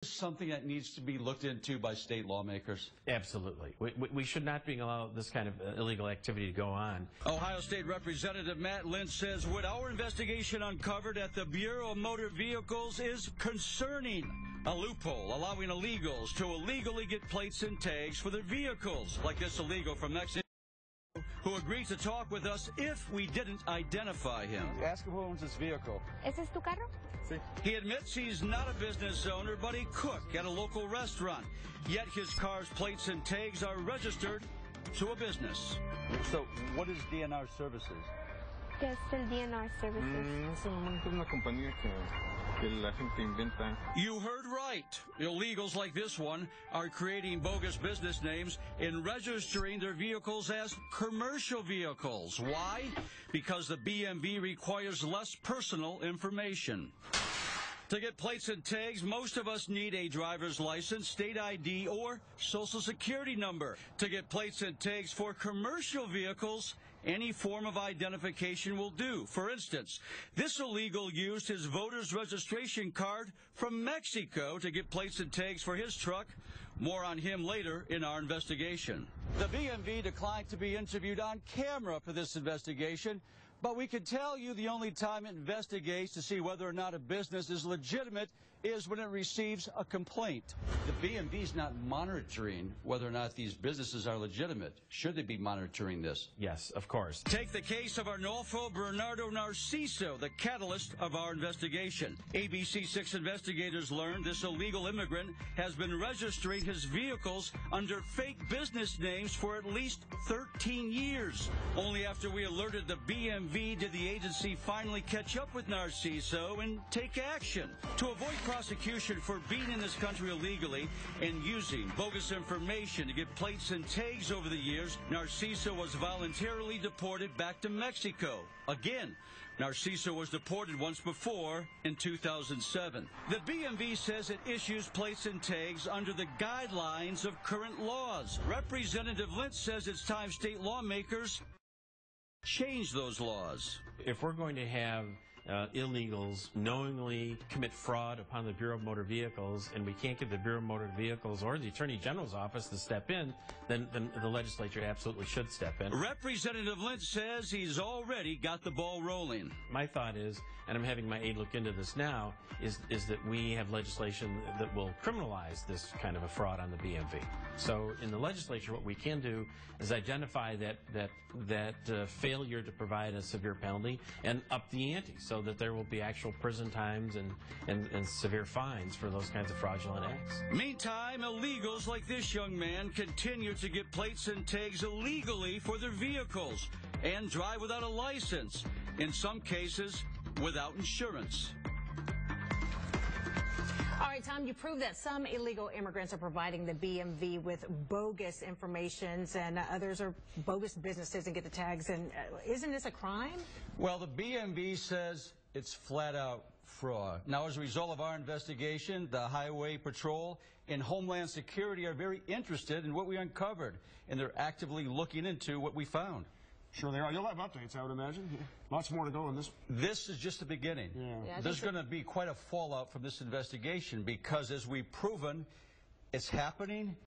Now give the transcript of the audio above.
Something that needs to be looked into by state lawmakers? Absolutely. We should not be allowed this kind of illegal activity to go on. Ohio State Representative Matt Lynch says what our investigation uncovered at the Bureau of Motor Vehicles is concerning. A loophole allowing illegals to illegally get plates and tags for their vehicles, like this illegal from Mexico who agreed to talk with us if we didn't identify him. Ask him who owns this vehicle. ¿Ese es tu carro? Sí. He admits he's not a business owner, but a cook at a local restaurant. Yet his car's plates and tags are registered to a business. So, what is DNR Services? ¿Qué es el DNR Services? Es una compañía que la gente inventa. You heard right. Illegals like this one are creating bogus business names and registering their vehicles as commercial vehicles. Why? Because the BMV requires less personal information. To get plates and tags, most of us need a driver's license, state ID, or social security number. To get plates and tags for commercial vehicles, any form of identification will do. For instance, this illegal used his voter's registration card from Mexico to get plates and tags for his truck. More on him later in our investigation. The BMV declined to be interviewed on camera for this investigation, but we can tell you the only time it investigates to see whether or not a business is legitimate is when it receives a complaint. The BMV is not monitoring whether or not these businesses are legitimate. Should they be monitoring this? Yes, of course. Take the case of Arnolfo Bernardo Narciso, the catalyst of our investigation. WSYX investigators learned this illegal immigrant has been registering his vehicles under fake business names for at least 13 years. Only after we alerted the BMV did the agency finally catch up with Narciso and take action. To avoid prosecution for being in this country illegally and using bogus information to get plates and tags over the years, Narciso was voluntarily deported back to Mexico. Again, Narciso was deported once before in 2007. The BMV says it issues plates and tags under the guidelines of current laws. Representative Lynch says it's time state lawmakers change those laws. If we're going to have illegals knowingly commit fraud upon the Bureau of Motor Vehicles, and we can't get the Bureau of Motor Vehicles or the Attorney General's office to step in, then the legislature absolutely should step in. Representative Lynch says he's already got the ball rolling. My thought is, and I'm having my aide look into this now, is that we have legislation that will criminalize this kind of a fraud on the BMV. So in the legislature, what we can do is identify that failure to provide a severe penalty and up the ante so that there will be actual prison times and severe fines for those kinds of fraudulent acts. Meantime, illegals like this young man continue to get plates and tags illegally for their vehicles and drive without a license, in some cases without insurance. All right, Tom, you proved that some illegal immigrants are providing the BMV with bogus information and others are bogus businesses and get the tags. And isn't this a crime? Well, the BMV says it's flat out fraud. Now, as a result of our investigation, the Highway Patrol and Homeland Security are very interested in what we uncovered, and they're actively looking into what we found. Sure they are. You'll have updates, I would imagine. Lots more to go on this. This is just the beginning. Yeah. There's going to be quite a fallout from this investigation because, as we've proven, it's happening